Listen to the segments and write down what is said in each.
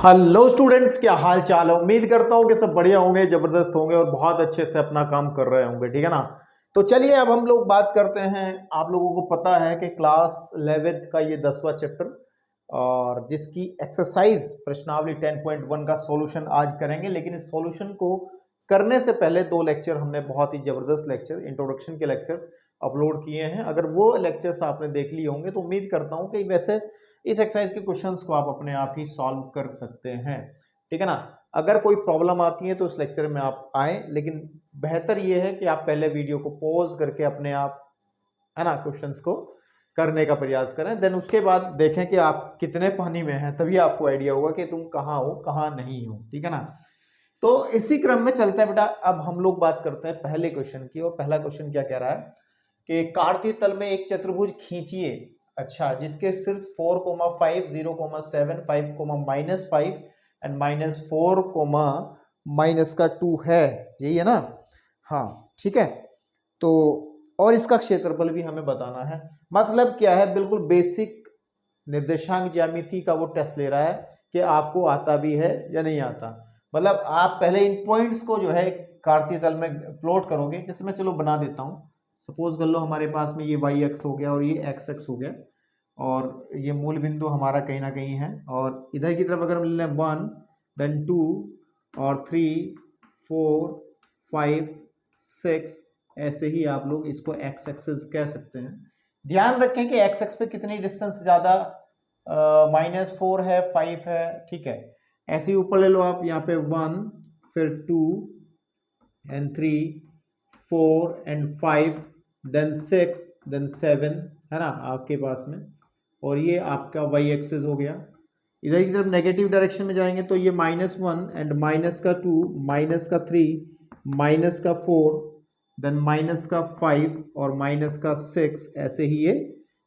Hello students, क्या हाल चाल है। उम्मीद करता हूँ कि सब बढ़िया होंगे, जबरदस्त होंगे और बहुत अच्छे से अपना काम कर रहे होंगे। ठीक है ना। तो चलिए अब हम लोग बात करते हैं। आप लोगों को पता है कि क्लास 11th का ये 10वां चैप्टर और जिसकी एक्सरसाइज प्रश्नावली 10.1 का सॉल्यूशन आज करेंगे। लेकिन इस सॉल्यूशन को करने से पहले दो लेक्चर हमने बहुत ही जबरदस्त लेक्चर, इंट्रोडक्शन के लेक्चर्स अपलोड किए हैं। अगर वो लेक्चर्स आपने देख लिए होंगे तो उम्मीद करता हूँ कि वैसे इस एक्सरसाइज के क्वेश्चंस को आप अपने आप ही सॉल्व कर सकते हैं। ठीक है ना। अगर कोई प्रॉब्लम आती है तो इस लेक्चर में आप आए, लेकिन बेहतर ये है कि आप पहले वीडियो को पॉज करके अपने आप, है ना, क्वेश्चंस को करने का प्रयास करें। देन उसके बाद देखें कि आप कितने पानी में हैं, तभी आपको आइडिया होगा कि तुम कहाँ हो कहाँ नहीं हो। ठीक है ना। तो इसी क्रम में चलते हैं बेटा। अब हम लोग बात करते हैं पहले क्वेश्चन की। और पहला क्वेश्चन क्या कह रहा है कि कार्तीय तल में एक चतुर्भुज खींचिए। अच्छा, जिसके शीर्ष 4,5, 0,7, 5,-5 एंड -4, -2 है। यही है ना। हाँ ठीक है। तो और इसका क्षेत्रफल भी हमें बताना है। मतलब क्या है, बिल्कुल बेसिक निर्देशांक ज्यामिति का वो टेस्ट ले रहा है कि आपको आता भी है या नहीं आता। मतलब आप पहले इन पॉइंट्स को जो है कार्तीय तल में प्लॉट करोगे। जैसे मैं चलो बना देता हूँ। सपोज कर लो हमारे पास में ये वाई एक्स हो गया और ये एक्स एक्स हो गया और ये मूल बिंदु हमारा कहीं ना कहीं है। और इधर की तरफ अगर हम ले लें 1, देन 2 और 3, 4, 5, 6, ऐसे ही आप लोग इसको एक्स एक्सेस कह सकते हैं। ध्यान रखें कि एक्स एक्स पे कितनी डिस्टेंस ज़्यादा, -4 है, 5 है। ठीक है। ऐसे ही ऊपर ले लो आप, यहाँ पे 1, फिर 2 एंड 3, 4 एंड 5, देन 6, देन 7, है ना आपके पास में। और ये आपका वाई एक्सेस हो गया। इधर की तरफ नेगेटिव डायरेक्शन में जाएंगे तो ये -1 एंड -2, -3, -4, देन -5 और -6। ऐसे ही ये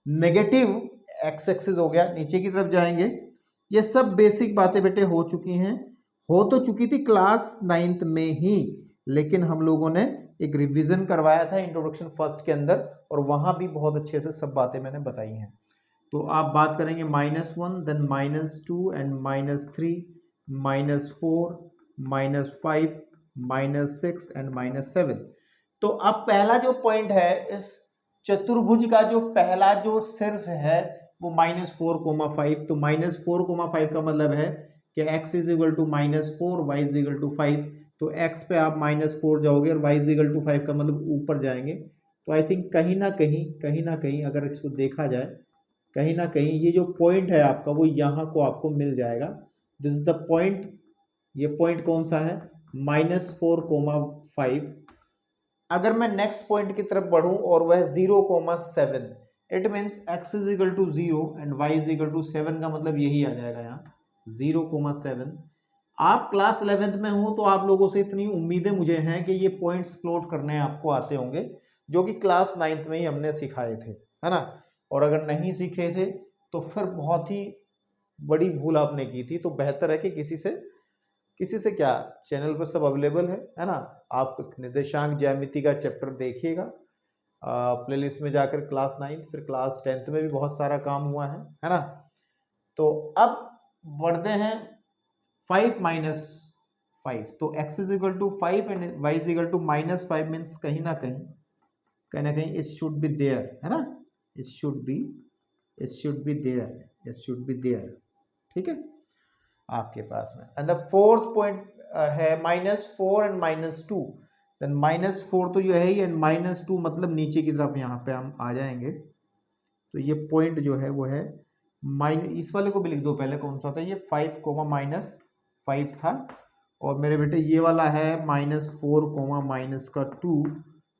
नेगेटिव एक्स एक्सिस हो गया। नीचे की तरफ जाएंगे। ये सब बेसिक बातें बेटे हो चुकी हैं, हो तो चुकी थी क्लास 9th में ही, लेकिन हम लोगों ने एक रिवीजन करवाया था इंट्रोडक्शन फर्स्ट के अंदर और वहां भी बहुत अच्छे से सब बातें मैंने बताई हैं। तो आप बात करेंगे -1, देन -2 एंड -3, -4, -5, -6 एंड -7। तो अब पहला जो पॉइंट है, इस चतुर्भुज का जो पहला जो शीर्ष है वो -4,5। तो -4,5 का मतलब है कि x is equal to -4, y is equal to 5। तो x पे आप -4 जाओगे और y इज इक्वल टू 5 का मतलब ऊपर जाएंगे। तो आई थिंक कहीं ना कहीं अगर इसको देखा जाए, कहीं ना कहीं ये जो पॉइंट है आपका वो यहाँ को आपको मिल जाएगा। This is the point. ये पॉइंट कौन सा है? -4,5। अगर मैं नेक्स्ट पॉइंट की तरफ बढ़ूं और वह 0,7, it means x is equal to 0 and y is equal to 7 का मतलब यही आ जाएगा यहाँ 0,7। आप क्लास 11th में हो तो आप लोगों से इतनी उम्मीदें मुझे हैं कि ये पॉइंट्स प्लॉट करने आपको आते होंगे, जो कि क्लास 9th में ही हमने सिखाए थे, है ना। और अगर नहीं सीखे थे तो फिर बहुत ही बड़ी भूल आपने की थी। तो बेहतर है कि किसी से क्या, चैनल पर सब अवेलेबल है ना। आप निर्देशांक ज्यामिति का चैप्टर देखिएगा प्लेलिस्ट में जाकर, क्लास 9th, फिर क्लास 10th में भी बहुत सारा काम हुआ है ना। तो अब बढ़ते हैं 5 - 5। तो x is equal to 5 and y is equal to -5 means कहीं ना कहीं इट शुड बी देयर, है ना। It should be there. ठीक है आपके पास में। एंड द फोर्थ पॉइंट है -4 एंड -2। देन -4 तो ये है ही एंड -2 मतलब नीचे की तरफ यहाँ पे हम आ जाएंगे। तो ये पॉइंट जो है वो है इस वाले को भी लिख दो पहले, कौन सा था ये, 5, -5 था। और मेरे बेटे ये वाला है -4, -2।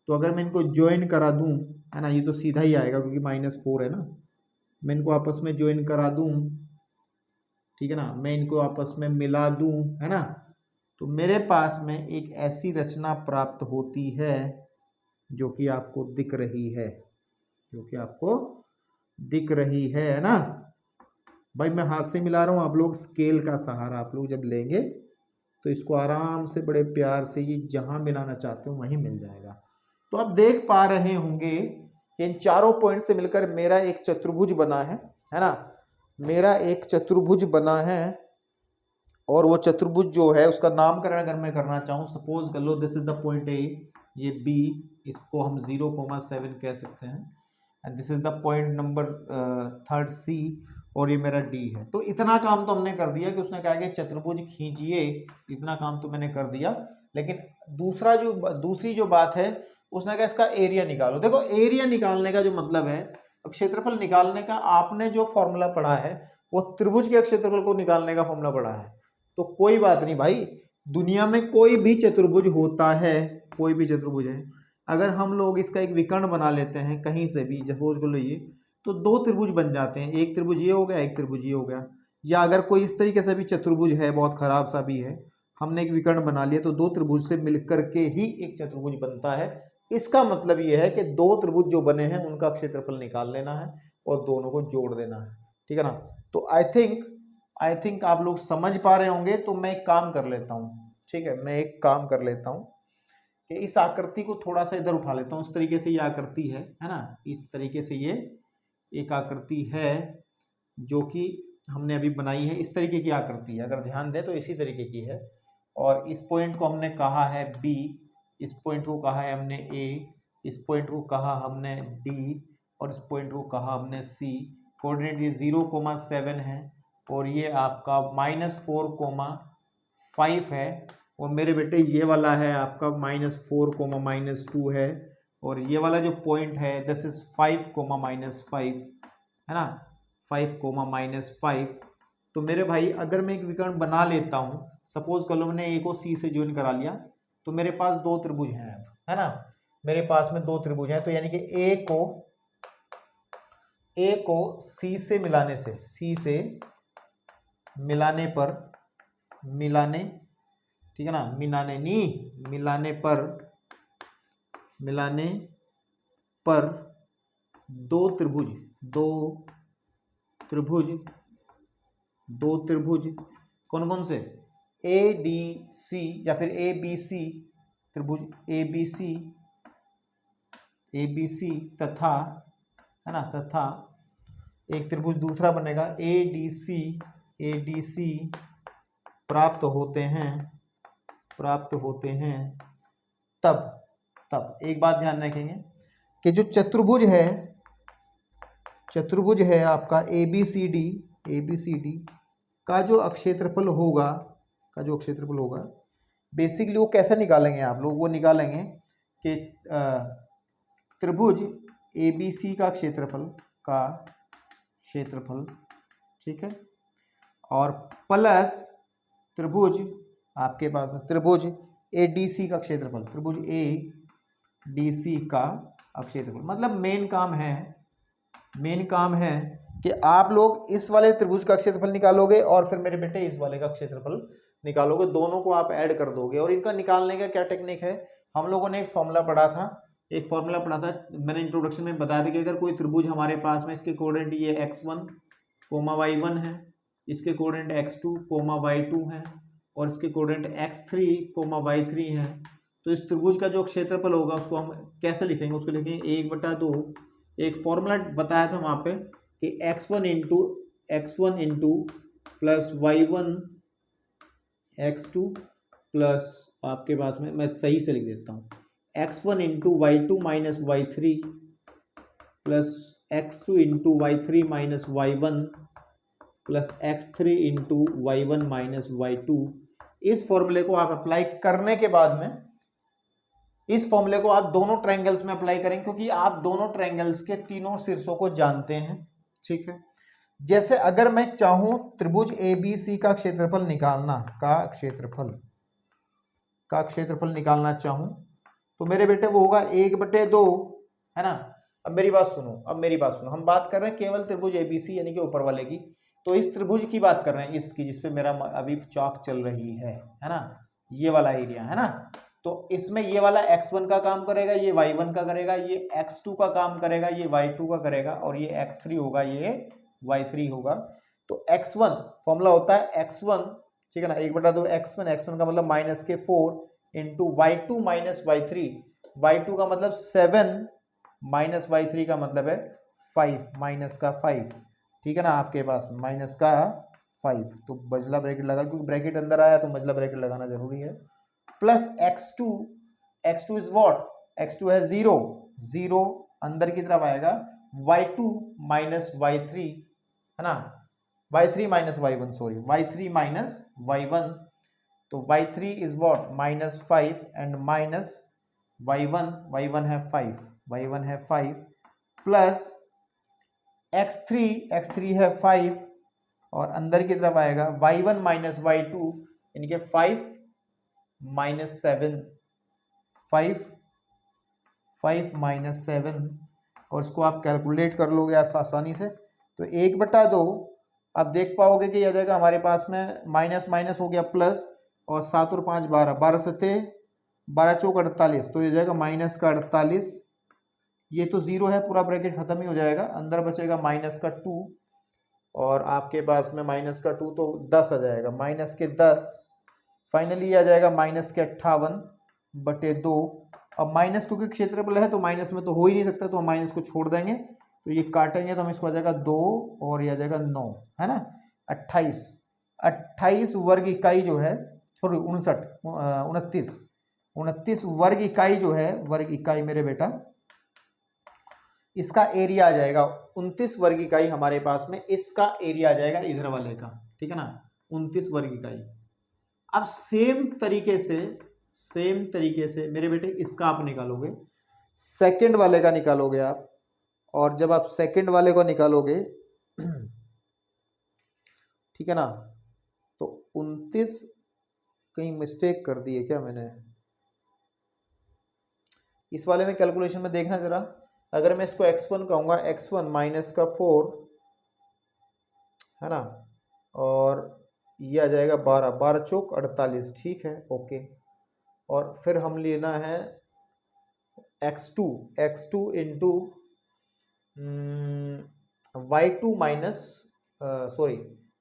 तो अगर मैं इनको ज्वाइन करा दूं, है ना, ये तो सीधा ही आएगा क्योंकि -4 है ना। मैं इनको आपस में ज्वाइन करा दूं, ठीक है ना, मैं इनको आपस में मिला दूं, है ना, तो मेरे पास में एक ऐसी रचना प्राप्त होती है जो कि आपको दिख रही है, है ना। भाई मैं हाथ से मिला रहा हूं, आप लोग स्केल का सहारा आप लोग जब लेंगे तो इसको आराम से बड़े प्यार से ये जहां मिलाना चाहते हो वहीं मिल जाएगा। तो आप देख पा रहे होंगे कि इन चारों पॉइंट से मिलकर मेरा एक चतुर्भुज बना है ना। मेरा एक चतुर्भुज बना है और वो चतुर्भुज जो है उसका नामकरण अगर मैं करना चाहूँ, सपोज कर लो this is the point A, ये बी, इसको हम 0,7 कह सकते हैं, and this is the point number third C, और ये मेरा डी है। तो इतना काम तो हमने कर दिया कि उसने कहा कि चतुर्भुज खींचिए, इतना काम तो मैंने कर दिया। लेकिन दूसरी जो बात है, उसने कहा इसका एरिया निकालो। देखो एरिया निकालने का जो मतलब है, क्षेत्रफल निकालने का आपने जो फॉर्मूला पढ़ा है वो त्रिभुज के क्षेत्रफल को निकालने का फॉर्मूला पढ़ा है। तो कोई बात नहीं भाई, दुनिया में कोई भी चतुर्भुज होता है, कोई भी चतुर्भुज है, अगर हम लोग इसका एक विकर्ण बना लेते हैं कहीं से भी, सपोज कर लो ये, तो दो त्रिभुज बन जाते हैं, एक त्रिभुज ये हो गया, एक त्रिभुज ये हो गया। या अगर कोई इस तरीके से भी चतुर्भुज है, बहुत खराब सा भी है, हमने एक विकर्ण बना लिया, तो दो त्रिभुज से मिलकर के ही एक चतुर्भुज बनता है। इसका मतलब ये है कि दो त्रिभुज जो बने हैं उनका क्षेत्रफल निकाल लेना है और दोनों को जोड़ देना है, ठीक है ना। तो आई थिंक आप लोग समझ पा रहे होंगे। तो मैं एक काम कर लेता हूँ, ठीक है, मैं एक काम कर लेता हूँ कि इस आकृति को थोड़ा सा इधर उठा लेता हूँ। इस तरीके से ये आकृति है ना, इस तरीके से ये एक आकृति है जो कि हमने अभी बनाई है, इस तरीके की आकृति है। अगर ध्यान दें तो इसी तरीके की है, और इस पॉइंट को हमने कहा है बी, इस पॉइंट को कहा है हमने ए, इस पॉइंट को कहा हमने डी, और इस पॉइंट को कहा हमने सी। कोऑर्डिनेट ये 0,7 है, और ये आपका -4,5 है, और मेरे बेटे ये वाला है आपका -4,-2 है, और ये वाला जो पॉइंट है दिस इज 5,-5 है ना, 5,-5। तो मेरे भाई अगर मैं एक विकर्ण बना लेता हूँ, सपोज कर लो मैंने ए को सी से ज्वाइन करा लिया, तो मेरे पास दो त्रिभुज हैं अब, है ना, मेरे पास में दो त्रिभुज हैं। तो यानी कि ए को सी से मिलाने से, सी से मिलाने पर, मिलाने, ठीक है ना, मिलाने पर दो त्रिभुज कौन कौन से, ए डी सी या फिर ए बी सी, त्रिभुज ए बी सी तथा, है ना, तथा एक त्रिभुज दूसरा बनेगा ए डी सी प्राप्त होते हैं तब एक बात ध्यान रखेंगे कि जो चतुर्भुज है आपका ए बी सी डी का जो क्षेत्रफल होगा, बेसिकली वो कैसे निकालेंगे आप लोग, वो निकालेंगे कि त्रिभुज ए बी सी का क्षेत्रफल, ठीक है, और प्लस त्रिभुज आपके पास में त्रिभुज ए डी सी का क्षेत्रफल, त्रिभुज ए डी सी का क्षेत्रफल। मतलब मेन काम है कि आप लोग इस वाले त्रिभुज का क्षेत्रफल निकालोगे और फिर मेरे बेटे इस वाले का क्षेत्रफल निकालोगे, दोनों को आप ऐड कर दोगे। और इनका निकालने का क्या टेक्निक है, हम लोगों ने एक फॉर्मूला पढ़ा था, मैंने इंट्रोडक्शन में बताया था कि अगर कोई त्रिभुज हमारे पास में, इसके कोऑर्डिनेट ये x1, y1 है, इसके कोऑर्डिनेट x2, y2 है, और इसके कोऑर्डिनेट x3, y3 है, तो इस त्रिभुज का जो क्षेत्रफल होगा उसको हम कैसे लिखेंगे, उसको लिखेंगे 1/2। एक फॉर्मूला बताया था वहाँ पे कि x1 into plus y1 x2 plus आपके पास में, मैं सही से लिख देता हूँ, x1 into y2 minus y3 plus x2 into y3 minus y1 plus x3 into y1 minus y2। इस फॉर्मूले को आप अप्लाई करने के बाद में, इस फॉर्मूले को आप दोनों ट्रायंगल्स में अप्लाई करें, क्योंकि आप दोनों ट्रायंगल्स के तीनों शीर्षों को जानते हैं, ठीक है। जैसे अगर मैं चाहूं त्रिभुज ए बी सी का क्षेत्रफल निकालना चाहूं, तो मेरे बेटे वो होगा 1/2, है ना। अब मेरी बात सुनो, हम बात कर रहे हैं केवल त्रिभुज ए बी सी यानी कि ऊपर वाले की। तो इस त्रिभुज की बात कर रहे हैं, इसकी, जिसपे मेरा अभी चौक चल रही है ना, ये वाला एरिया है ना। तो इसमें ये वाला x1 का काम करेगा, ये y1 का करेगा, ये x2 का काम करेगा, ये y2 का करेगा, और ये x3 होगा, ये y3 होगा। तो x1 फॉर्मूला होता है x1, ठीक है ना, 1/2 x1 का मतलब -4 into y2 minus y3, y2 का मतलब 7 माइनस y3 का मतलब है 5, -5, ठीक है ना, आपके पास -5 5, तो मजला ब्रैकेट लगा, क्योंकि ब्रैकेट अंदर आया तो मजला ब्रैकेट लगाना जरूरी है, plus x2 is what, x2 है 0, 0 अंदर की तरफ आएगा, y2 माइनस y3, है ना, y3 minus y1, sorry y3 minus y1, तो y3 is what minus 5 and minus y1 है 5 प्लस x3 है 5 और अंदर की तरफ आएगा y1 माइनस y2 इनके 5 माइनस 7, 5 माइनस 7 और इसको आप कैलकुलेट कर लोगे आसानी से, तो 1/2 आप देख पाओगे कि यह जाएगा हमारे पास में माइनस माइनस हो गया प्लस, और 7 और 5 12, 12 सत्ते 12 चौक 48, तो ये जाएगा माइनस का 48, ये तो 0 है, पूरा ब्रैकेट खत्म ही हो जाएगा, अंदर बचेगा माइनस का 2 और आपके पास में माइनस का 2 तो 10 आ जाएगा, माइनस के 10, फाइनली आ जाएगा माइनस के 58/2। अब माइनस क्योंकि क्षेत्रफल है तो माइनस में तो हो ही नहीं सकता, तो हम माइनस को छोड़ देंगे, तो ये काटेंगे तो हम इसको आ जाएगा 2 और ये आ जाएगा 9, है ना, 28 वर्ग इकाई जो है, सॉरी 29 वर्ग इकाई जो है, वर्ग इकाई मेरे बेटा, इसका एरिया आ जाएगा 29 वर्ग इकाई हमारे पास में, इसका एरिया आ जाएगा इधर वाले का, ठीक है ना, 29 वर्ग इकाई। अब सेम तरीके से मेरे बेटे इसका आप निकालोगे, सेकंड वाले का निकालोगे आप, और जब आप सेकंड वाले को निकालोगे ठीक है ना, तो 29, कहीं मिस्टेक कर दी है क्या मैंने इस वाले में कैलकुलेशन में, देखना जरा, अगर मैं इसको x1 कहूँगा, x1 माइनस का 4, है ना, और ये आ जाएगा 12 चौक 48, ठीक है, ओके, और फिर हम लेना है x2 into y2 minus, sorry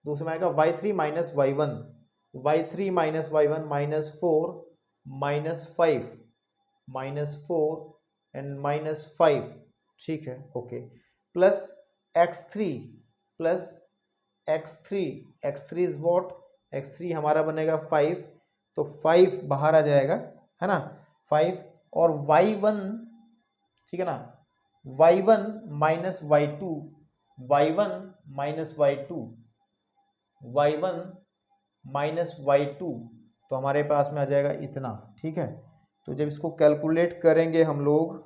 दूसरे में आएगा y3 minus y1, minus 4 minus 4 and minus 5, ठीक है, okay, plus x3 is what, x3 हमारा बनेगा 5, तो 5 बाहर आ जाएगा, है ना, 5 और y1, ठीक है ना, y1 minus y2, y1 minus y2, तो हमारे पास में आ जाएगा इतना, ठीक है। तो जब इसको कैलकुलेट करेंगे हम लोग,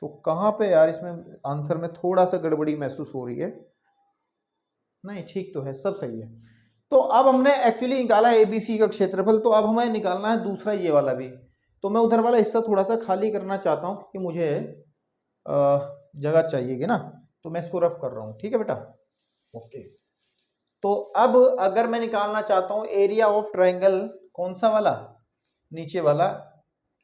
तो कहाँ पे यार इसमें आंसर में थोड़ा सा गड़बड़ी महसूस हो रही है, नहीं ठीक तो है, सब सही है। तो अब हमने एक्चुअली निकाला ABC का क्षेत्रफल, तो अब हमें निकालना है दूसरा ये वाला भी, तो मैं उधर वाला हिस्सा थोड़ा सा खाली करना चाहता हूँ क्योंकि मुझे जगह चाहिएगी ना, तो मैं इसको रफ कर रहा हूँ, ठीक है बेटा, ओके। तो अब अगर मैं निकालना चाहता हूँ एरिया ऑफ ट्रायंगल, कौन सा वाला, नीचे वाला,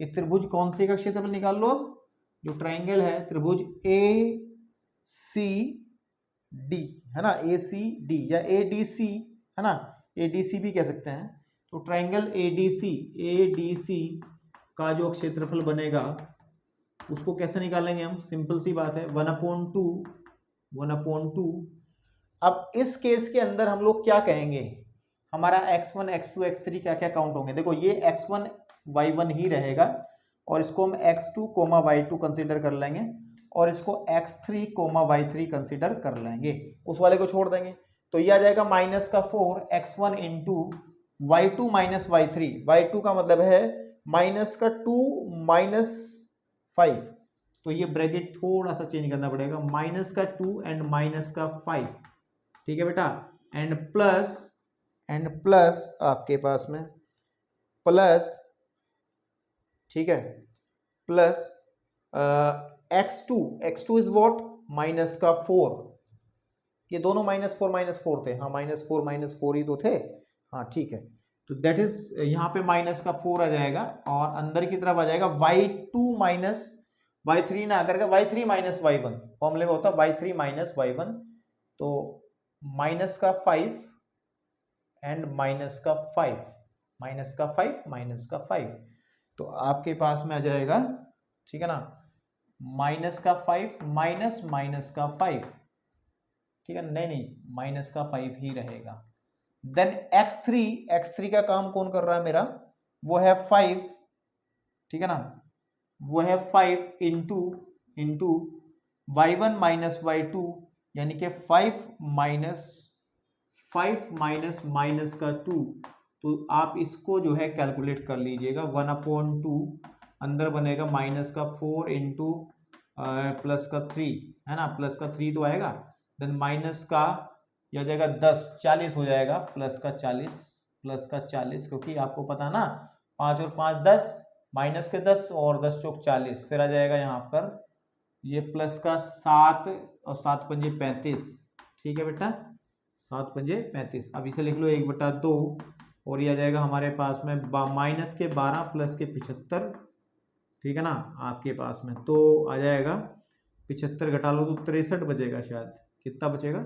कि त्रिभुज कौन से का क्षेत्रफल निकाल लो, जो ट्रायंगल है त्रिभुज ACD, है ना, ACD या ADC, है ना, ADC भी कह सकते हैं, तो ट्रायंगल ADC का जो क्षेत्रफल बनेगा उसको कैसे निकालेंगे हम, सिंपल सी बात है, 1/2। अब इस केस के अंदर हम लोग क्या कहेंगे, हमारा x1 x2 x3 क्या क्या काउंट होंगे, देखो ये x1 y1 ही रहेगा, और इसको हम x2 y2 कंसीडर कर लेंगे, और इसको x3 y3 कंसीडर कर लेंगे, उस वाले को छोड़ देंगे, तो ये आ जाएगा माइनस का 4 x1 into y2 minus y2 का मतलब है माइनस का 2 माइनस 5, तो ये ब्रैकेट थोड़ा सा चेंज करना पड़ेगा, माइनस का 2 एंड माइनस का 5, ठीक है बेटा, एंड प्लस आपके पास में प्लस, ठीक है, plus x2 is what, minus का 4, ये दोनों -4 थे, हाँ -4 ही तो थे, हाँ ठीक है, तो दैट इज यहाँ पे माइनस का 4 आ जाएगा, और अंदर की तरफ आ जाएगा y2 माइनस y3 ना करके y3 माइनस y1, फॉर्मूले में होता है y3 माइनस y1, तो माइनस का 5 एंड माइनस का 5, तो आपके पास में आ जाएगा, ठीक है ना, माइनस का 5 माइनस का 5, ठीक है, नहीं नहीं माइनस का 5 ही रहेगा। देन x3 का काम कौन कर रहा है मेरा, वो है 5, ठीक है ना, वो है 5 इंटू y1 माइनस y2, यानी कि 5 माइनस माइनस का 2, तो आप इसको जो है कैलकुलेट कर लीजिएगा। 1/2 अंदर बनेगा माइनस का 4 इंटू प्लस का 3, है ना, प्लस का 3 तो आएगा, देन माइनस का यह हो जाएगा 10, 40 हो जाएगा, प्लस का 40, क्योंकि आपको पता ना 5 और 5 10, माइनस के 10 और 10 चौक 40, फिर आ जाएगा यहाँ पर ये प्लस का 7 और 7 पंजे 35, ठीक है बेटा, 7 पंजे 35। अब इसे लिख लो 1/2, और ये आ जाएगा हमारे पास में माइनस के 12 प्लस के 75, ठीक है ना, आपके पास में तो आ जाएगा 75 घटा लो तो 63 बचेगा शायद, कितना बचेगा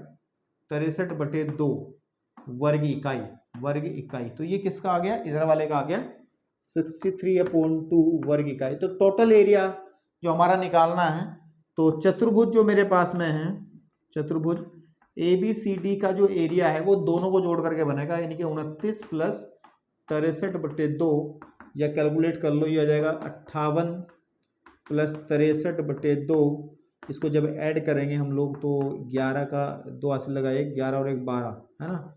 63/2 वर्ग इकाई। तो ये किसका आ गया, इधर वाले का आ गया 63/2 वर्ग इकाई। तो टोटल एरिया जो हमारा निकालना है, तो चतुर्भुज जो मेरे पास में है, चतुर्भुज ABCD का जो एरिया है वो दोनों को जोड़ करके बनेगा, यानी कि 29 प्लस 63/2, या कैलकुलेट कर लो, ये आ जाएगा 58 प्लस 63/2। इसको जब ऐड करेंगे हम लोग तो 11 का 2 हासिल लगाए, 11 और 1 12, है ना,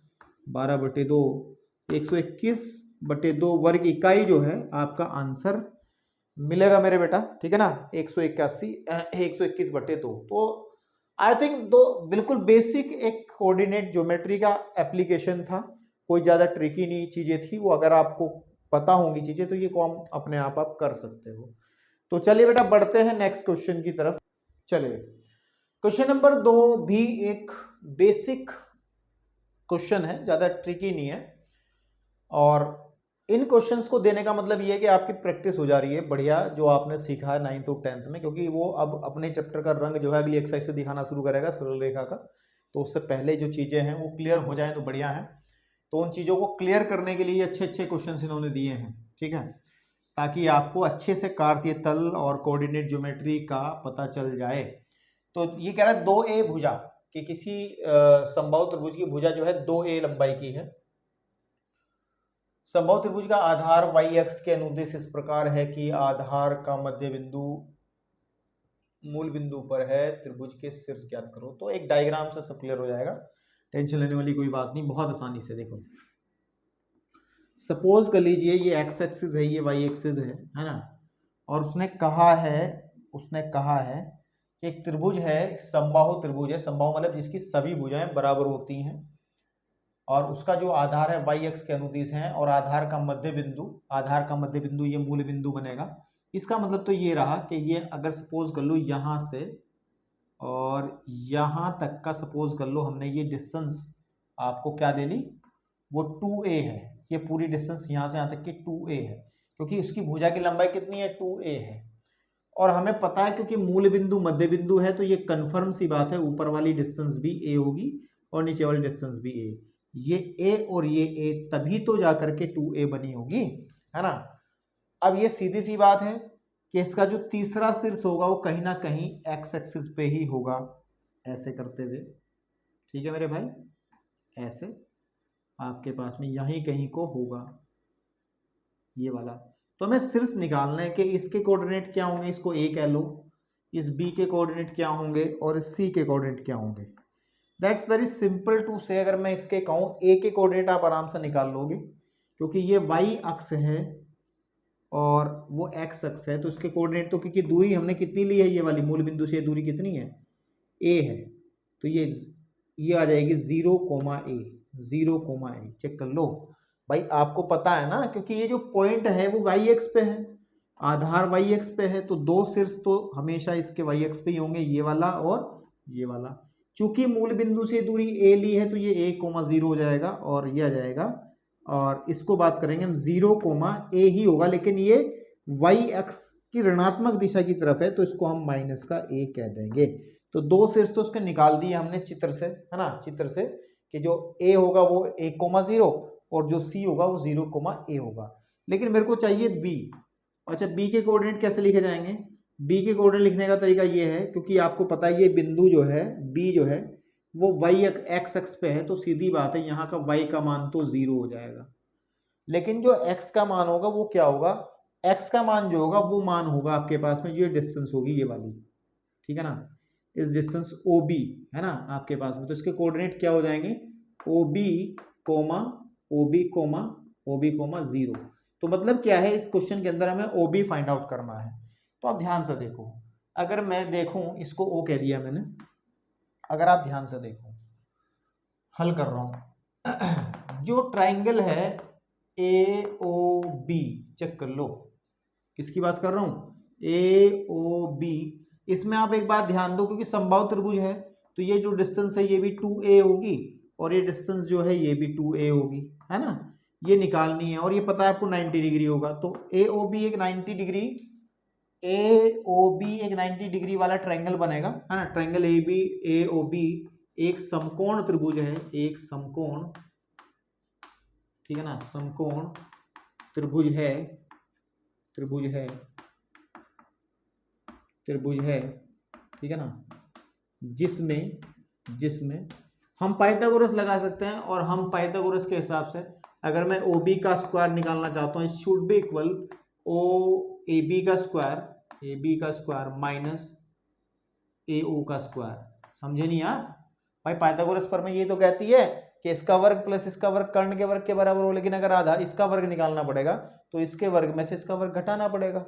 12/2, 121/2 वर्ग इकाई जो है आपका आंसर मिलेगा मेरे बेटा, ठीक है ना, 121/2। तो आई थिंक दो बिल्कुल बेसिक एक कोऑर्डिनेट ज्योमेट्री का एप्लीकेशन था, कोई ज़्यादा ट्रिकी नहीं चीज़ें थी वो, अगर आपको पता होंगी चीज़ें तो ये काम अपने आप कर सकते हो। तो चलिए बेटा बढ़ते हैं नेक्स्ट क्वेश्चन की तरफ। चलिए क्वेश्चन नंबर 2 भी एक बेसिक क्वेश्चन है, ज़्यादा ट्रिकी नहीं है, और इन क्वेश्चंस को देने का मतलब ये है कि आपकी प्रैक्टिस हो जा रही है बढ़िया, जो आपने सीखा है 9th और 10th में, क्योंकि वो अब अपने चैप्टर का रंग जो है अगली एक्सरसाइज से दिखाना शुरू करेगा सरल रेखा का, तो उससे पहले जो चीज़ें हैं वो क्लियर हो जाएं तो बढ़िया है। तो उन चीज़ों को क्लियर करने के लिए अच्छे अच्छे क्वेश्चन इन्होंने दिए हैं, ठीक है, ताकि आपको अच्छे से कार्तीय तल और कोऑर्डिनेट ज्योमेट्री का पता चल जाए। तो ये कह रहा है 2a भुजा कि किसी समबाहु त्रिभुज की भुजा जो है 2a लंबाई की है। समबाहु त्रिभुज का आधार y अक्ष के अनुदिश इस प्रकार है कि आधार का मध्य बिंदु मूल बिंदु पर है, त्रिभुज के शीर्ष ज्ञात करो। तो एक डायग्राम से सब क्लियर हो जाएगा, टेंशन लेने वाली कोई बात नहीं, बहुत आसानी से। देखो सपोज कर लीजिए ये x एक्सिस है, ये y एक्सिस है ना, और उसने कहा है कि एक त्रिभुज है, समबाहु त्रिभुज है, समबाहु मतलब जिसकी सभी भुजाएं बराबर होती हैं, और उसका जो आधार है y अक्ष के अनुदिश है, और आधार का मध्य बिंदु ये मूल बिंदु बनेगा। इसका मतलब तो ये रहा कि ये अगर सपोज कर लो यहाँ से और यहाँ तक का सपोज कर लो हमने ये डिस्टेंस आपको क्या दे ली, वो 2a है, ये पूरी डिस्टेंस यहाँ से यहाँ तक की 2a है, क्योंकि उसकी भुजा की लंबाई कितनी है 2a है, और हमें पता है क्योंकि मूल बिंदु मध्य बिंदु है तो ये कन्फर्म सी बात है ऊपर वाली डिस्टेंस भी a होगी और नीचे वाली डिस्टेंस भी a, ये a और ये a तभी तो जाकर के 2a बनी होगी, है ना। अब ये सीधी सी बात है कि इसका जो तीसरा शीर्ष होगा वो कहीं ना कहीं x एक्सिस पे ही होगा, ऐसे करते हुए, ठीक है मेरे भाई, ऐसे आपके पास में यहीं कहीं को होगा ये वाला। तो हमें शीर्ष निकालना है कि इसके कोऑर्डिनेट क्या होंगे, इसको a कह लो, इस b के कोऑर्डिनेट क्या होंगे और इस c के कोऑर्डिनेट क्या होंगे। दैट्स वेरी सिंपल टू से, अगर मैं इसके कहूँ a के कोऑर्डिनेट आप आराम से निकाल लोगे, क्योंकि ये y अक्ष है और वो x अक्ष है, तो इसके कोऑर्डिनेट तो, क्योंकि दूरी हमने कितनी ली है, ये वाली मूल बिंदु से दूरी कितनी है a है, तो ये आ जाएगी 0,a, चेक कर लो भाई, आपको पता है ना, क्योंकि ये जो पॉइंट है वो y अक्ष पे है, आधार y अक्ष पे है, तो दो शीर्ष तो हमेशा इसके y अक्ष पे ही होंगे, ये वाला और ये वाला। चूंकि मूल बिंदु से दूरी a ली है तो ये a,0 हो जाएगा और ये आ जाएगा, और इसको बात करेंगे हम 0,a ही होगा, लेकिन ये y अक्ष की ऋणात्मक दिशा की तरफ है तो इसको हम माइनस का a कह देंगे। तो दो शीर्ष तो उसके निकाल दिए हमने चित्र से, है ना, चित्र से, कि जो a होगा वो 1,0 और जो c होगा वो 0,a होगा। लेकिन मेरे को चाहिए b। अच्छा, b के कोऑर्डिनेट कैसे लिखे जाएंगे, b के कोऑर्डिनेट लिखने का तरीका ये है, क्योंकि आपको पता है ये बिंदु जो है b जो है वो वाई एक्स एक्स पे है, तो सीधी बात है यहाँ का वाई का मान तो 0 हो जाएगा। लेकिन जो एक्स का मान होगा वो क्या होगा, एक्स का मान जो होगा वो मान होगा आपके पास में, जो डिस्टेंस होगी ये वाली, ठीक है ना, इस डिस्टेंस ओ बी है ना आपके पास में, तो इसके कोऑर्डिनेट क्या हो जाएंगे, O B comma O B comma O B comma 0। तो मतलब क्या है, इस क्वेश्चन के अंदर हमें ओ बी फाइंड आउट करना है। तो आप ध्यान से देखो, अगर मैं देखूं, इसको ओ कह दिया मैंने, अगर आप ध्यान से देखो, हल कर रहा हूं जो ट्राइंगल है ए ओ बी, चेक कर लो किसकी बात कर रहा हूं, ए ओ बी। इसमें आप एक बात ध्यान दो, क्योंकि समबाहु त्रिभुज है तो ये जो डिस्टेंस है ये भी 2a होगी, और ये डिस्टेंस जो है ये भी 2a होगी, है ना, ये निकालनी है, और ये पता है आपको 90 डिग्री होगा। तो ए ओ बी एक 90 डिग्री, ए ओ बी एक 90 डिग्री वाला ट्रायंगल बनेगा, है ना, ट्रायंगल ए ओ बी एक समकोण त्रिभुज है, एक समकोण, ठीक है ना, समकोण त्रिभुज है, त्रिभुज है, त्रिभुज है, ठीक है ना, जिसमें जिसमें हम पाइथागोरस लगा सकते हैं, और हम पाइथागोरस के हिसाब से अगर मैं ओ बी का स्क्वायर निकालना चाहता हूँ, should be equal O A B का स्क्वायर, ए बी का स्क्वायर माइनस ए ओ का स्क्वायर। समझे नहीं आप भाई, पाइथागोरस पर में ये तो कहती है कि इसका वर्ग प्लस इसका वर्ग कर्ण के वर्ग के बराबर हो, लेकिन अगर आधा इसका वर्ग निकालना पड़ेगा तो इसके वर्ग में से इसका वर्ग घटाना पड़ेगा।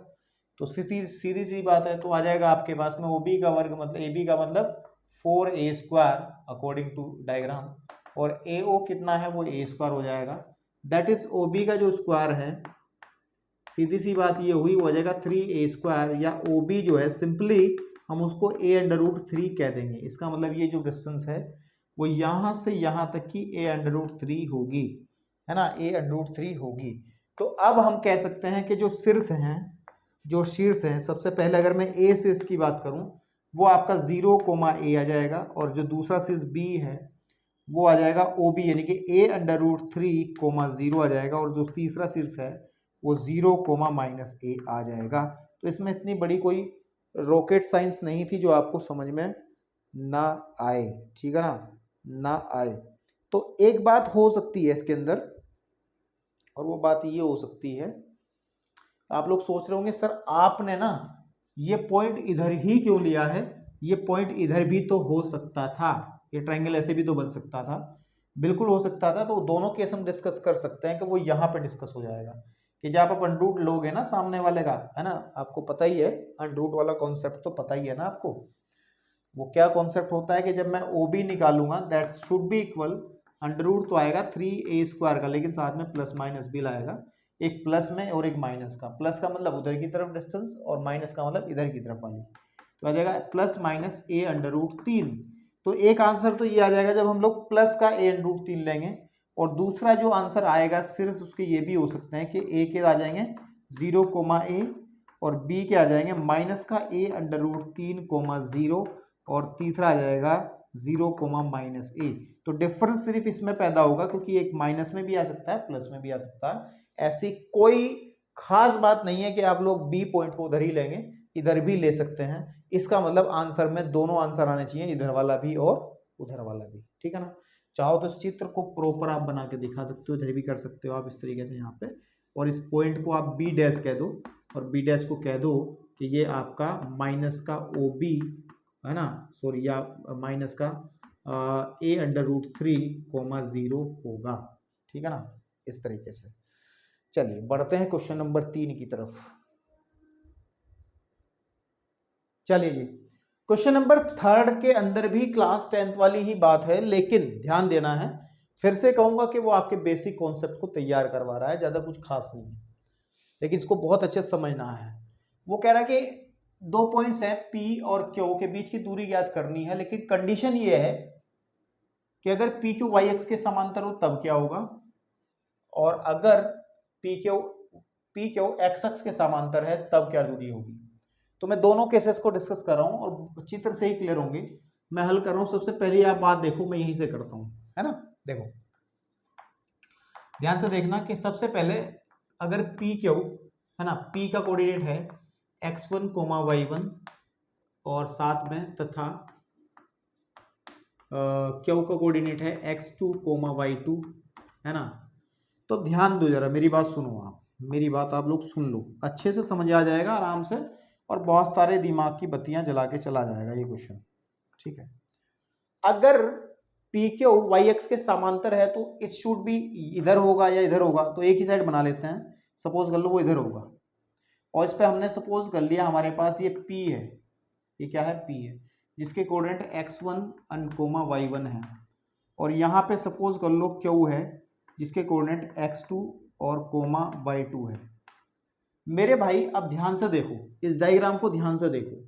तो सीधी सीधी सी बात है, तो आ जाएगा आपके पास में ओबी का वर्ग मतलब ए बी का मतलब 4a square according to diagram, और ए ओ कितना है वो a स्क्वायर हो जाएगा, दैट इज ओ बी का जो स्क्वायर है, सीधी सी बात ये हुई, वो हो जाएगा 3a स्क्वायर, या ओ बी जो है सिंपली हम उसको a√3 कह देंगे। इसका मतलब ये जो डिस्टेंस है वो यहाँ से यहाँ तक की a√3 होगी, है ना, a√3 होगी। तो अब हम कह सकते हैं कि जो शीर्ष हैं, जो शीर्ष हैं, सबसे पहले अगर मैं ए शीर्ष की बात करूं वो आपका 0, a आ जाएगा, और जो दूसरा शीर्ष बी है वो आ जाएगा ओ बी, यानी कि a√3, 0 आ जाएगा, और जो तीसरा शीर्ष है वो 0, -a आ जाएगा। तो इसमें इतनी बड़ी कोई रॉकेट साइंस नहीं थी जो आपको समझ में ना आए, ठीक है ना आए। तो एक बात हो सकती है इसके अंदर, और वो बात ये हो सकती है, आप लोग सोच रहे होंगे सर आपने ना ये पॉइंट इधर ही क्यों लिया है, ये पॉइंट इधर भी तो हो सकता था, ये ट्रायंगल ऐसे भी तो बन सकता था, बिल्कुल हो सकता था। तो दोनों केस हम डिस्कस कर सकते हैं कि वो यहाँ पे डिस्कस हो जाएगा, कि जब आप अंडरूट लोगे ना सामने वाले का, है ना, आपको पता ही है अंडरूट वाला कॉन्सेप्ट तो पता ही है ना आपको। वो क्या कॉन्सेप्ट होता है कि जब मैं ओ बी निकालूंगा that should be equal, under root तो आएगा 3a स्क्वायर का, लेकिन साथ में प्लस माइनस भी लाएगा, एक प्लस में और एक माइनस का, प्लस का मतलब उधर की तरफ डिस्टेंस और माइनस का मतलब इधर की तरफ वाली, तो आ जाएगा प्लस माइनस a√3। तो एक आंसर तो ये आ जाएगा जब हम लोग प्लस का a√3 लेंगे, और दूसरा जो आंसर आएगा सिर्फ उसके ये भी हो सकते हैं कि a के आ जाएंगे 0, a, और b के आ जाएंगे माइनस का a√3, 0, और तीसरा आ जाएगा 0, -a। तो डिफरेंस सिर्फ इसमें पैदा होगा, क्योंकि एक माइनस में भी आ सकता है प्लस में भी आ सकता है, ऐसी कोई खास बात नहीं है कि आप लोग बी पॉइंट को उधर ही लेंगे, इधर भी ले सकते हैं। इसका मतलब आंसर में दोनों आंसर आने चाहिए, इधर वाला भी और उधर वाला भी, ठीक है ना। चाहो तो इस चित्र को प्रॉपर आप बना के दिखा सकते हो, इधर भी कर सकते हो आप इस तरीके से यहाँ पे, और इस पॉइंट को आप बी डैश कह दो, और बी डैश को कह दो कि ये आपका माइनस का ओ बी, है ना, सॉरी, या माइनस का a√3, 0 होगा, ठीक है ना, इस तरीके से। चलिए बढ़ते हैं क्वेश्चन नंबर 3 की तरफ। चलिए जी, क्वेश्चन नंबर 3 के अंदर भी क्लास 10th वाली ही बात है, लेकिन ध्यान देना है, फिर से कहूंगा कि वो आपके बेसिक कॉन्सेप्ट को तैयार करवा रहा है, ज्यादा कुछ खास नहीं है, लेकिन इसको बहुत अच्छे से समझना है। वो कह रहा है कि दो पॉइंट्स है P और Q के बीच की दूरी ज्ञात करनी है, लेकिन कंडीशन ये है कि अगर PQ YX के समांतर हो तब क्या होगा, और अगर PQ XX के समांतर है तब क्या दूरी होगी। तो मैं दोनों केसेस को डिस्कस कर रहा हूं और चित्र से ही क्लियर होंगे, मैं हल कर रहा हूं। सबसे पहले आप बात देखो, मैं यहीं से करता हूं, है ना, देखो ध्यान से देखना कि सबसे पहले अगर PQ, है ना, P का कोऑर्डिनेट है x1, y1, और साथ में तथा क्यू का कोऑर्डिनेट है x2, y2, है ना। तो ध्यान दो जरा, मेरी बात सुनो आप, मेरी बात आप लोग सुन लो, अच्छे से समझ आ जाएगा आराम से, और बहुत सारे दिमाग की बत्तियां जला के चला जाएगा ये क्वेश्चन, ठीक है। अगर पी क्यू वाई एक्स के समांतर है तो इस शुड भी इधर होगा या इधर होगा, तो एक ही साइड बना लेते हैं। सपोज कर लो वो इधर होगा, और इस पे हमने सपोज कर लिया हमारे पास ये P है, ये क्या है P है, जिसके कोऑर्डिनेट x1 y1 है, और यहाँ पे सपोज कर लो Q है जिसके कोऑर्डिनेट x2 और y2 है। मेरे भाई अब ध्यान से देखो, इस डायग्राम को ध्यान से देखो,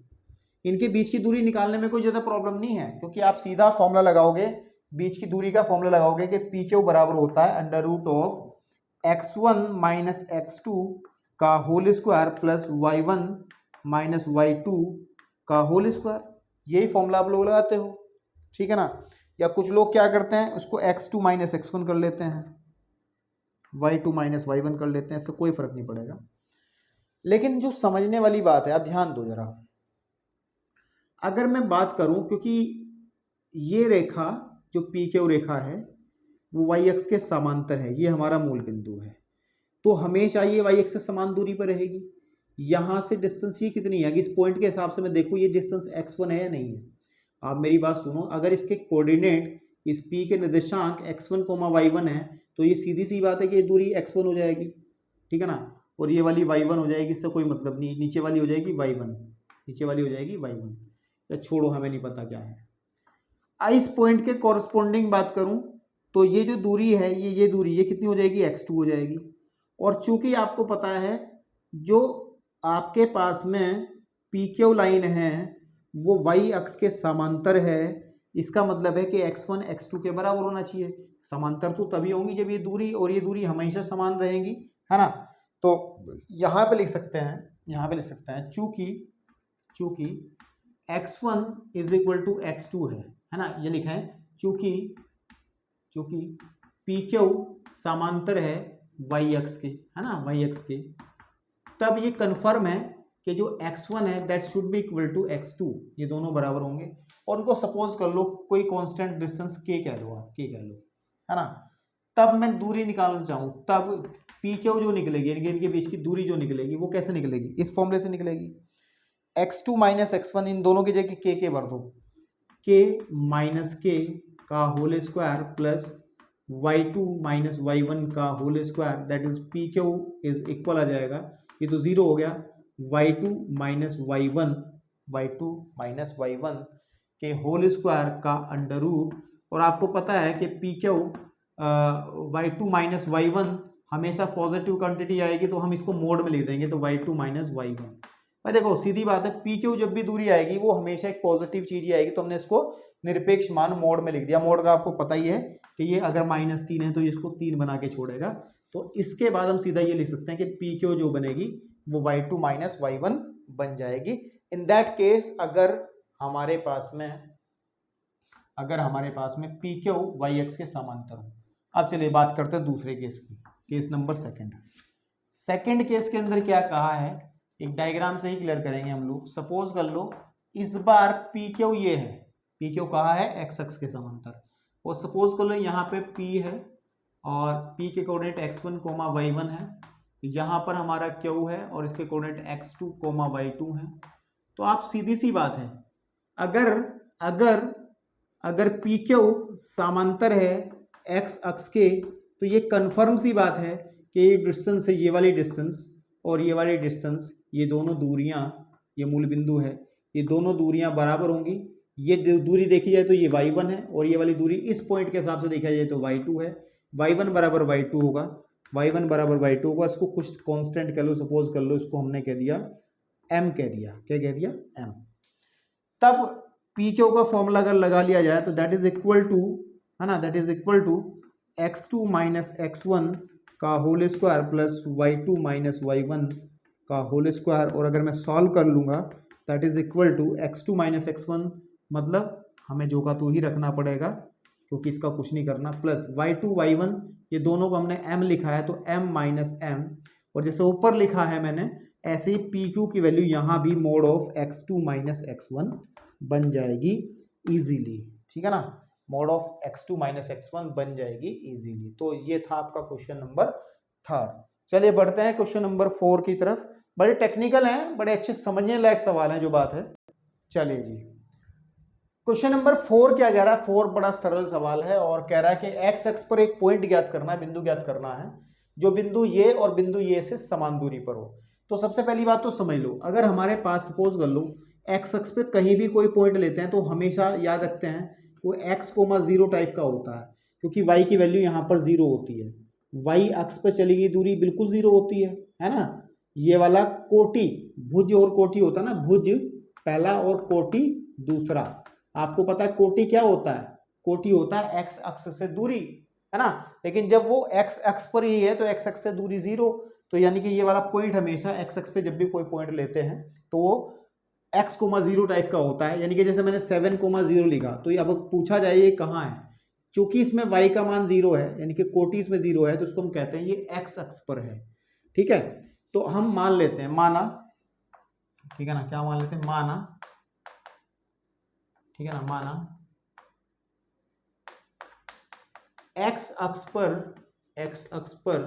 इनके बीच की दूरी निकालने में कोई ज़्यादा प्रॉब्लम नहीं है, क्योंकि आप सीधा फॉर्मूला लगाओगे, बीच की दूरी का फॉर्मूला लगाओगे कि पी क्यू बराबर होता है under root of x1 minus x2 का whole square plus y1 minus y2 का होल स्क्वायर। यही फॉर्मूला आप लोग लगाते हो, ठीक है ना। या कुछ लोग क्या करते हैं, उसको x2 माइनस x1 कर लेते हैं, y2 माइनस y1 कर लेते हैं, इससे कोई फर्क नहीं पड़ेगा। लेकिन जो समझने वाली बात है, आप ध्यान दो जरा, अगर मैं बात करूं, क्योंकि ये रेखा जो पी क्यू रेखा है वो वाई एक्स के समांतर है, ये हमारा मूल बिंदु है, तो हमेशा ये वाई एक्स से समान दूरी पर रहेगी। यहाँ से डिस्टेंस ये कितनी है, इस पॉइंट के हिसाब से मैं देखूँ ये डिस्टेंस x1 है या नहीं है। आप मेरी बात सुनो, अगर इसके कोऑर्डिनेट इस p के निर्देशांक x1 y1 है, तो ये सीधी सी बात है कि ये दूरी x1 हो जाएगी, ठीक है ना, और ये वाली y1 हो जाएगी, इससे कोई मतलब नहीं, नीचे वाली हो जाएगी y1, नीचे वाली हो जाएगी y1, या छोड़ो हमें नहीं पता क्या है। इस पॉइंट के कॉरस्पॉन्डिंग बात करूं तो ये जो दूरी है, ये दूरी ये कितनी हो जाएगी, x2 हो जाएगी। और चूंकि आपको पता है जो आपके पास में पी क्यू लाइन है वो y अक्ष के समांतर है, इसका मतलब है कि x1 x2 के बराबर होना चाहिए। समांतर तो तभी होंगी जब ये दूरी और ये दूरी हमेशा समान रहेंगी, है ना। तो यहाँ पे लिख सकते हैं, चूंकि x1 is equal to x2 है ना, ये लिखें, चूंकि पी क्यू समांतर है वाई एक्स के, है ना, वाई एक्स के, तब ये कन्फर्म है कि जो x1 है that should be equal to x2, ये दोनों बराबर होंगे। और उनको सपोज कर लो कोई कांस्टेंट डिस्टेंस k कह लो, आप k कह लो, है ना। तब मैं दूरी निकालना चाहूँ, तब पी क्यू जो निकलेगी, इनके बीच की दूरी जो निकलेगी वो कैसे निकलेगी, इस फॉर्मूले से निकलेगी। x2 माइनस x1 इन दोनों की जगह k भर दो, k माइनस k का whole square plus y2 minus y1 का whole square, that is P Q is equal आ जाएगा, ये तो जीरो हो गया, y2 माइनस y1 के होल स्क्वायर का अंडर रूट। और आपको पता है कि P Q y2 minus y1 हमेशा पॉजिटिव क्वांटिटी आएगी, तो हम इसको मोड में लिख देंगे, तो y2 माइनस y1। भाई देखो सीधी बात है, पी क्यू जब भी दूरी आएगी वो हमेशा एक पॉजिटिव चीज ही आएगी, तो हमने इसको निरपेक्ष मान मोड में लिख दिया। मोड का आपको पता ही है कि ये अगर -3 है तो इसको 3 बना के छोड़ेगा, तो इसके बाद हम सीधा ये लिख सकते हैं कि पी क्यू जो बनेगी वो y2 माइनस y1 बन जाएगी। इन दैट केस अगर हमारे पास में पी क्यू वाई एक्स के समांतर हो। अब चलिए बात करते हैं दूसरे केस की, केस नंबर सेकंड केस के अंदर क्या कहा है, एक डायग्राम से ही क्लियर करेंगे हम लोग। सपोज कर लो इस बार पी क्यू ये है, पी क्यू कहा है एक्स अक्ष के समांतर, और सपोज कर लो यहाँ पे P है और P के कोऑर्डिनेट x1 y1 है, यहाँ पर हमारा Q है और इसके कोऑर्डिनेट x2 y2 है। तो आप सीधी सी बात है, अगर PQ समांतर है x अक्ष के, तो ये कन्फर्म सी बात है कि ये डिस्टेंस है, ये वाली डिस्टेंस और ये वाली डिस्टेंस, ये दोनों दूरियां, ये मूल बिंदु है, ये दोनों दूरियां बराबर होंगी। ये दूरी देखी जाए तो ये y1 है और ये वाली दूरी इस पॉइंट के हिसाब से देखा जाए तो y2 है। y1 बराबर y2 होगा, इसको कुछ कांस्टेंट कह लो, सपोज कर लो इसको हमने कह दिया m, क्या कह दिया m। तब पी क्यू का फॉर्मूला अगर लगा लिया जाए तो दैट इज इक्वल टू, है ना, that is equal to x2 minus x1 का whole square plus y2 minus y1 का होल स्क्वायर। और अगर मैं सॉल्व कर लूँगा that is equal to x2 minus x1, मतलब हमें जो का तो ही रखना पड़ेगा क्योंकि इसका कुछ नहीं करना, प्लस y2 y1, ये दोनों को हमने m लिखा है तो m माइनस m, और जैसे ऊपर लिखा है मैंने ऐसे ही पी क्यू की वैल्यू यहाँ भी mode of x2 minus x1 बन जाएगी इजीली, ठीक है ना। Mod of x2 minus x1 बन जाएगी इजीली। तो ये था आपका क्वेश्चन नंबर 3। चलिए बढ़ते हैं क्वेश्चन नंबर 4 की तरफ। बड़े टेक्निकल हैं, बड़े अच्छे समझने लायक सवाल हैं जो बात है। चलिए जी, क्वेश्चन नंबर 4 क्या कह रहा है? 4 बड़ा सरल सवाल है और कह रहा है कि एक्स एक्स पर एक पॉइंट ज्ञात करना है, बिंदु ज्ञात करना है जो बिंदु ये और बिंदु ये से समान दूरी पर हो। तो सबसे पहली बात तो समझ लो, अगर हमारे पास सपोज कर लो एक्स एक्स पे कहीं भी कोई पॉइंट लेते हैं तो हमेशा याद रखते हैं वो एक्स कोमा जीरो टाइप का होता है, क्योंकि वाई की वैल्यू यहाँ पर जीरो होती है। वाई अक्ष पर चली गई दूरी बिल्कुल जीरो होती है ना। ये वाला कोटि, भुज और कोटि होता है ना, भुज पहला और कोटि दूसरा। आपको पता है कोटि क्या होता है? कोटि होता है एक्स अक्ष से दूरी, है ना। लेकिन जब वो एक्स अक्ष पर ही है तो एक्स अक्ष से दूरी जीरो, तो यानी कि ये वाला पॉइंट हमेशा एक्स अक्ष पे जब भी कोई पॉइंट लेते हैं तो वो एक्स कोमा जीरो टाइप का होता है। यानी कि जैसे मैंने 7,0 लिखा तो ये अब पूछा जाए ये कहाँ है, क्योंकि इसमें y का मान जीरो है, यानी कि कोटि इसमें जीरो है, तो इसको हम कहते हैं ये एक्स अक्ष पर है। ठीक है, तो हम मान लेते हैं, माना, ठीक है ना, क्या मान लेते हैं, माना, ठीक है ना, माना एक्स अक्ष पर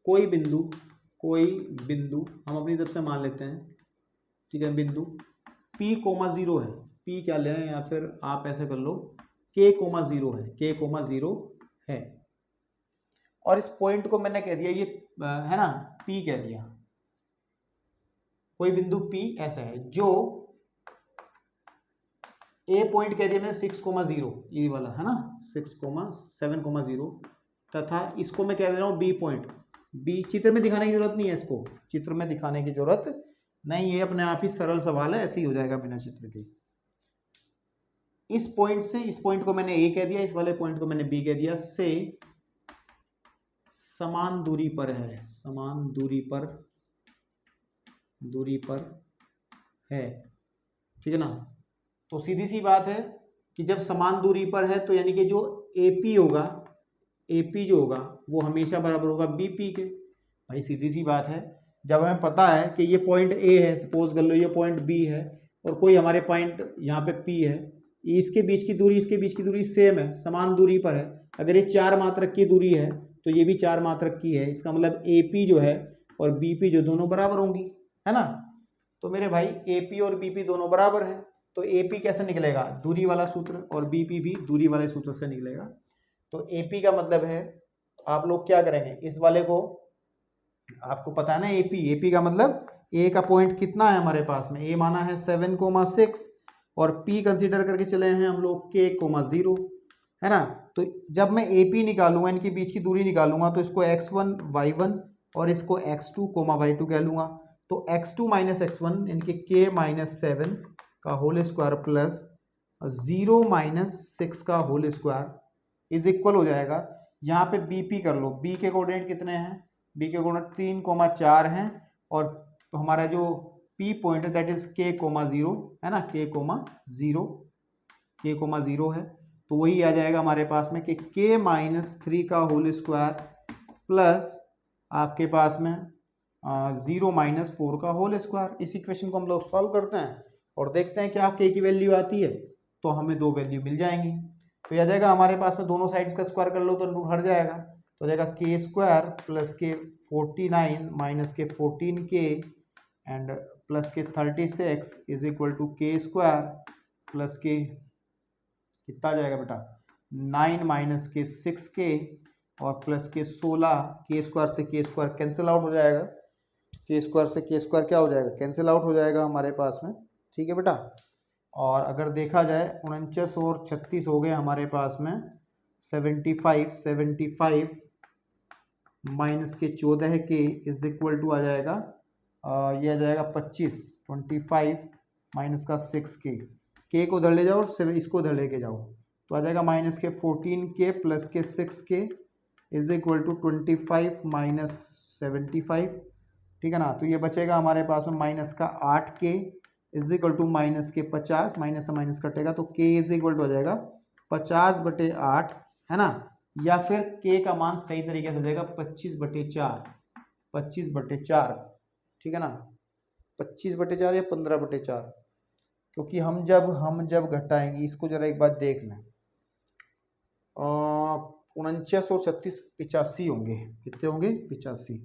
कोई बिंदु हम अपनी तरफ से मान लेते हैं, ठीक है, बिंदु p कोमा जीरो है। p क्या लें, या फिर आप ऐसे कर लो k कोमा जीरो है, k कोमा जीरो है। और इस पॉइंट को मैंने कह दिया ये है ना p कह दिया, कोई बिंदु p ऐसा है जो a पॉइंट कह दिया मैंने 6,0, ये वाला है ना 6,7,0, तथा इसको मैं कह दे रहा हूँ b पॉइंट। b चित्र में दिखाने की जरूरत नहीं है, इसको चित्र में दिखाने की जरूरत नहीं, ये अपने आप ही सरल सवाल है, ऐसे ही हो जाएगा बिना चित्र के। इस पॉइंट से इस पॉइंट को मैंने a कह दिया, इस वाले पॉइंट को मैंने b कह दिया, से समान दूरी पर है, समान दूरी पर है, ठीक है ना। तो सीधी सी बात है कि जब समान दूरी पर है तो यानी कि जो AP होगा, AP जो होगा वो हमेशा बराबर होगा BP के। भाई सीधी सी बात है, जब हमें पता है कि ये पॉइंट A है, सपोज कर लो ये पॉइंट B है और कोई हमारे पॉइंट यहाँ पे P है, इसके बीच की दूरी सेम है, समान दूरी पर है। अगर ये 4 मात्रक की दूरी है तो ये भी 4 मात्रक की है, इसका मतलब AP जो है और BP जो दोनों बराबर होंगी, है ना। तो मेरे भाई AP और BP दोनों बराबर है, तो AP कैसे निकलेगा, दूरी वाला सूत्र, और BP भी दूरी वाले सूत्र से निकलेगा। तो AP का मतलब है, आप लोग क्या करेंगे, इस वाले को आपको पता है ना AP का मतलब A का पॉइंट कितना है हमारे पास में, A माना है 7,6 और P कंसीडर करके चले हैं हम लोग K,0, है ना। तो जब मैं AP निकालूंगा, इनके बीच की दूरी निकालूंगा, तो इसको x1 y1 और इसको x2 y2 कह लूंगा। तो x2 माइनस x1 इनके K-7 का होल स्क्वायर प्लस 0 - 6 का होल स्क्वायर इज इक्वल हो जाएगा, यहाँ पे BP कर लो, B के कोऑर्डिनेट कितने हैं, B के कोऑर्डिनेट 3,4 हैं, और हमारा जो P पॉइंट है दैट इज K,0 है ना, K,0 है। तो वही आ जाएगा हमारे पास में कि K-3 का होल स्क्वायर प्लस आपके पास में 0 - 4 का होल स्क्वायर। इस इक्वेशन को हम लोग सॉल्व करते हैं और देखते हैं क्या K की वैल्यू आती है, तो हमें 2 वैल्यू मिल जाएंगी। तो आ जाएगा हमारे पास में, दोनों साइड्स का स्क्वायर कर लो तो रूट हट जाएगा, तो हो जाएगा K² plus K49 minus K14K and plus K36 is equal to K² plus K कितना आ जाएगा बेटा 9 - K6K और प्लस K16, K² से K² कैंसिल आउट हो जाएगा, K² से K² क्या हो जाएगा, कैंसिल आउट हो जाएगा हमारे पास में, ठीक है बेटा। और अगर देखा जाए 49 और 36 हो गए हमारे पास में 75 minus K14K is equal to आ जाएगा ये आ जाएगा 25 माइनस का 6K, K को उधर ले जाओ और इसको उधर लेके जाओ, तो आ जाएगा minus K14K plus K6K is equal to 25 minus 75, ठीक है ना। तो ये बचेगा हमारे पास में माइनस का 8K is equal to minus के 50, माइनस से माइनस कटेगा तो K इज इक्वल टू हो जाएगा 50/8, है ना, या फिर K का मान सही तरीके से हो जाएगा 25/4, ठीक है ना, 25/4 या 15/4, क्योंकि हम जब घटाएंगे इसको, जरा एक बात देख लें, 49 और 36 85 होंगे, कितने होंगे 85,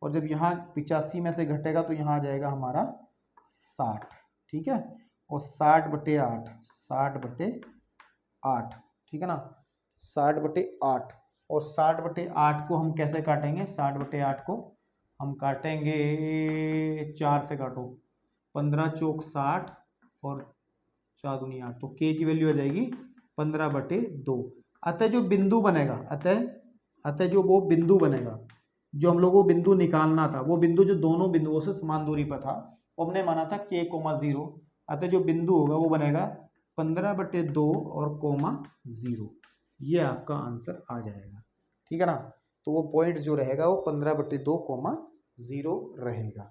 और जब यहाँ 85 में से घटेगा तो यहाँ आ जाएगा हमारा 60, ठीक है, और 60/8, 60/8, ठीक है ना, 60/8, और 60/8 को हम कैसे काटेंगे, 60/8 को हम काटेंगे 4 से काटो, 15 चौक 60 और 4 दूनी 8, तो k की वैल्यू आ जाएगी 15/2। अतः जो बिंदु बनेगा, अतः जो वो बिंदु बनेगा, जो हम लोगों को बिंदु निकालना था, वो बिंदु जो दोनों बिंदुओं से समान दूरी पर था, वो हमने माना था k, 0। अतः जो बिंदु होगा वो बनेगा 15/2 और 0। ये आपका आंसर आ जाएगा, ठीक है ना। तो वो पॉइंट जो रहेगा वो 15/2, 0 रहेगा,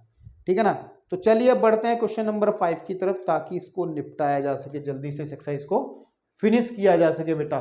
ठीक है ना। तो चलिए अब बढ़ते हैं क्वेश्चन नंबर 5 की तरफ, ताकि इसको निपटाया जा सके, जल्दी से इस एक्सरसाइज को फिनिश किया जा सके बेटा।